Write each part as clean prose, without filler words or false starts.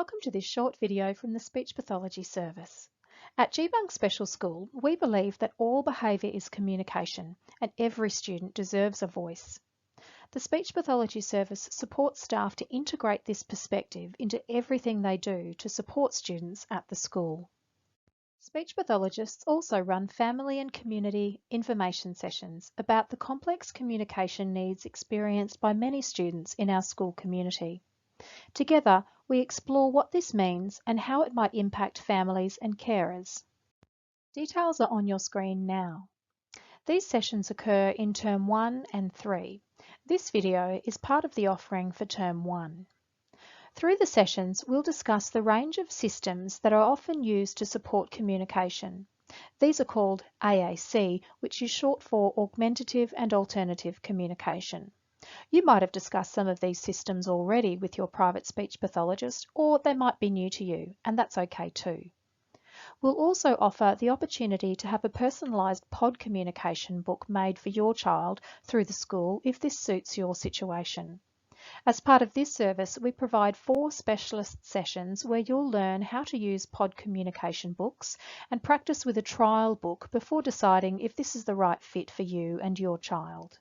Welcome to this short video from the Speech Pathology Service. At GBUNG Special School, we believe that all behaviour is communication and every student deserves a voice. The Speech Pathology Service supports staff to integrate this perspective into everything they do to support students at the school. Speech pathologists also run family and community information sessions about the complex communication needs experienced by many students in our school community. Together, we explore what this means and how it might impact families and carers. Details are on your screen now. These sessions occur in Term 1 and 3. This video is part of the offering for Term 1. Through the sessions, we'll discuss the range of systems that are often used to support communication. These are called AAC, which is short for Augmentative and Alternative Communication. You might have discussed some of these systems already with your private speech pathologist, or they might be new to you, and that's okay too. We'll also offer the opportunity to have a personalised pod communication book made for your child through the school if this suits your situation. As part of this service, we provide 4 specialist sessions where you'll learn how to use pod communication books and practice with a trial book before deciding if this is the right fit for you and your child.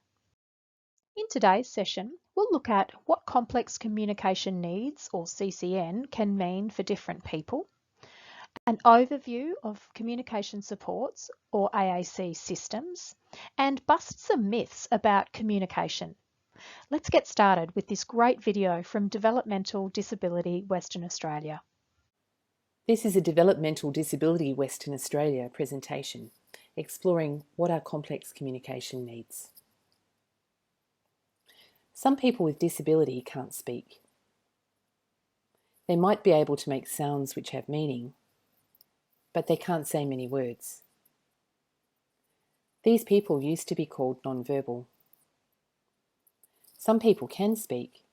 In today's session, we'll look at what complex communication needs, or CCN, can mean for different people, an overview of communication supports, or AAC systems, and bust some myths about communication. Let's get started with this great video from Developmental Disability Western Australia. This is a Developmental Disability Western Australia presentation exploring what are complex communication needs. Some people with disability can't speak. They might be able to make sounds which have meaning, but they can't say many words. These people used to be called nonverbal. Some people can speak,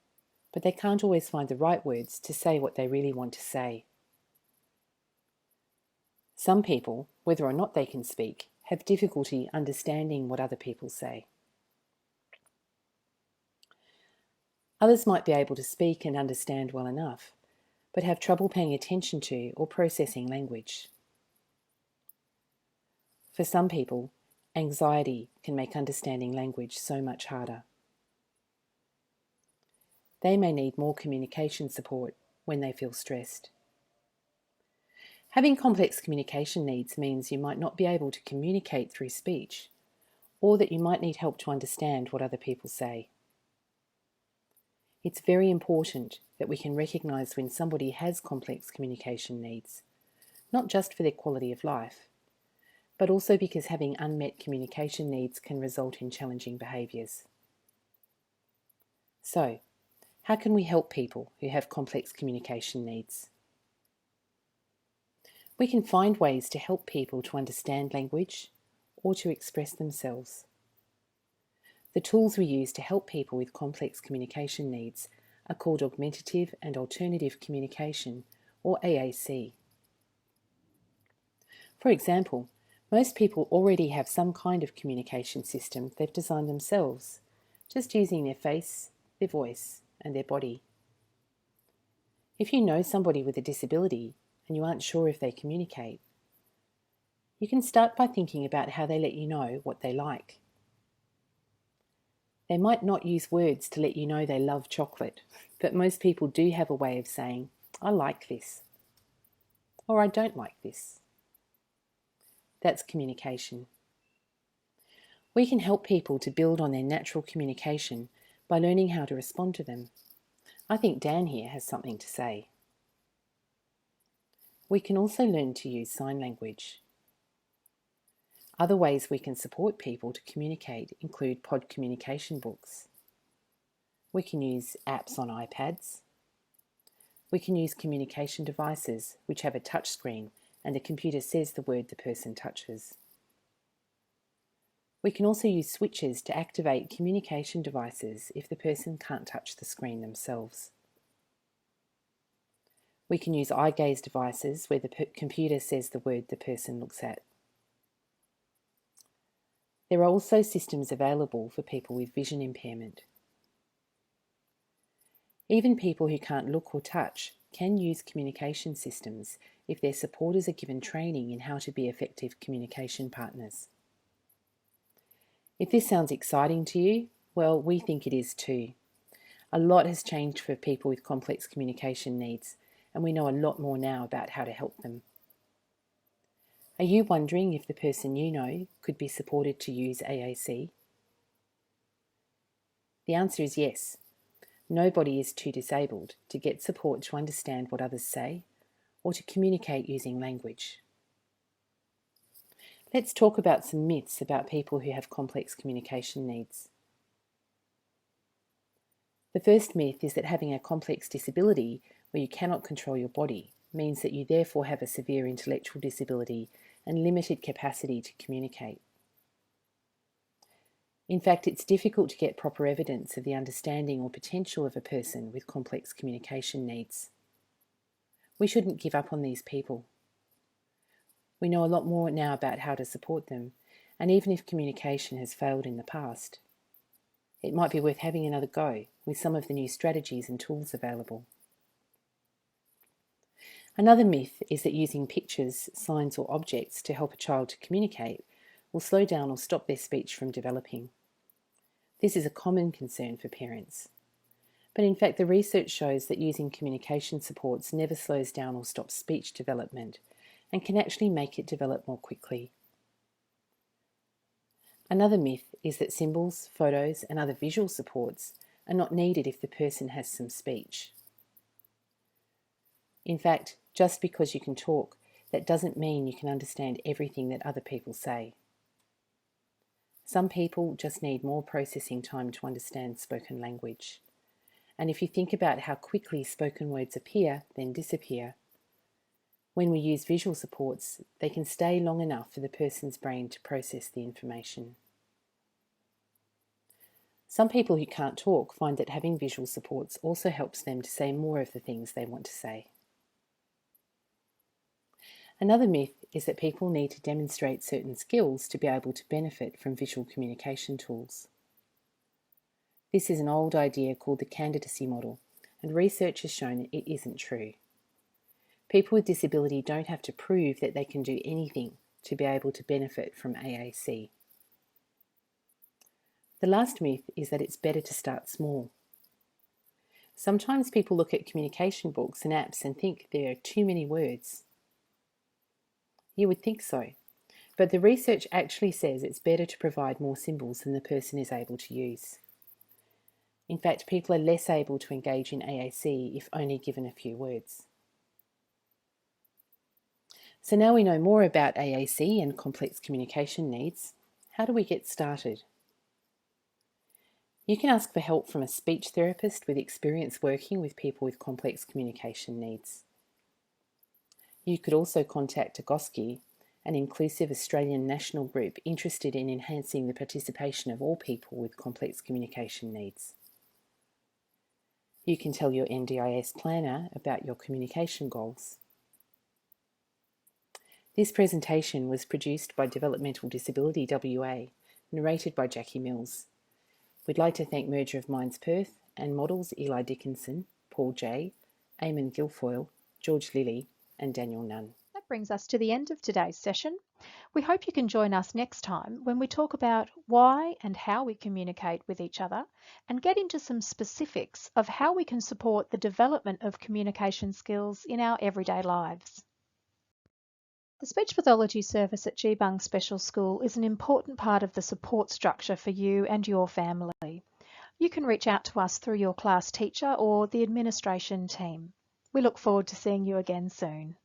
but they can't always find the right words to say what they really want to say. Some people, whether or not they can speak, have difficulty understanding what other people say. Others might be able to speak and understand well enough, but have trouble paying attention to or processing language. For some people, anxiety can make understanding language so much harder. They may need more communication support when they feel stressed. Having complex communication needs means you might not be able to communicate through speech, or that you might need help to understand what other people say. It's very important that we can recognise when somebody has complex communication needs, not just for their quality of life, but also because having unmet communication needs can result in challenging behaviours. So, how can we help people who have complex communication needs? We can find ways to help people to understand language or to express themselves. The tools we use to help people with complex communication needs are called Augmentative and Alternative Communication, or AAC. For example, most people already have some kind of communication system they've designed themselves, just using their face, their voice, and their body. If you know somebody with a disability and you aren't sure if they communicate, you can start by thinking about how they let you know what they like. They might not use words to let you know they love chocolate, but most people do have a way of saying, "I like this," or "I don't like this." That's communication. We can help people to build on their natural communication by learning how to respond to them. I think Dan here has something to say. We can also learn to use sign language. Other ways we can support people to communicate include pod communication books. We can use apps on iPads. We can use communication devices which have a touch screen and the computer says the word the person touches. We can also use switches to activate communication devices if the person can't touch the screen themselves. We can use eye gaze devices where the computer says the word the person looks at. There are also systems available for people with vision impairment. Even people who can't look or touch can use communication systems if their supporters are given training in how to be effective communication partners. If this sounds exciting to you, well, we think it is too. A lot has changed for people with complex communication needs, and we know a lot more now about how to help them. Are you wondering if the person you know could be supported to use AAC? The answer is yes. Nobody is too disabled to get support to understand what others say or to communicate using language. Let's talk about some myths about people who have complex communication needs. The first myth is that having a complex disability where you cannot control your body means that you therefore have a severe intellectual disability and limited capacity to communicate. In fact, it's difficult to get proper evidence of the understanding or potential of a person with complex communication needs. We shouldn't give up on these people. We know a lot more now about how to support them, and even if communication has failed in the past, it might be worth having another go with some of the new strategies and tools available. Another myth is that using pictures, signs or objects to help a child to communicate will slow down or stop their speech from developing. This is a common concern for parents. But in fact, the research shows that using communication supports never slows down or stops speech development and can actually make it develop more quickly. Another myth is that symbols, photos and other visual supports are not needed if the person has some speech. In fact, just because you can talk, that doesn't mean you can understand everything that other people say. Some people just need more processing time to understand spoken language. And if you think about how quickly spoken words appear, then disappear, when we use visual supports, they can stay long enough for the person's brain to process the information. Some people who can't talk find that having visual supports also helps them to say more of the things they want to say. Another myth is that people need to demonstrate certain skills to be able to benefit from visual communication tools. This is an old idea called the Candidacy Model, and research has shown it isn't true. People with disability don't have to prove that they can do anything to be able to benefit from AAC. The last myth is that it's better to start small. Sometimes people look at communication books and apps and think there are too many words. You would think so, but the research actually says it's better to provide more symbols than the person is able to use. In fact, people are less able to engage in AAC if only given a few words. So now we know more about AAC and complex communication needs. How do we get started? You can ask for help from a speech therapist with experience working with people with complex communication needs. You could also contact Augmentative, an inclusive Australian national group interested in enhancing the participation of all people with complex communication needs. You can tell your NDIS planner about your communication goals. This presentation was produced by Developmental Disability WA, narrated by Jackie Mills. We'd like to thank Merger of Minds Perth and models Eli Dickinson, Paul J, Eamon Guilfoyle, George Lilly and Daniel Nunn. That brings us to the end of today's session. We hope you can join us next time when we talk about why and how we communicate with each other and get into some specifics of how we can support the development of communication skills in our everyday lives. The Speech Pathology Service at Gebung Special School is an important part of the support structure for you and your family. You can reach out to us through your class teacher or the administration team. We look forward to seeing you again soon.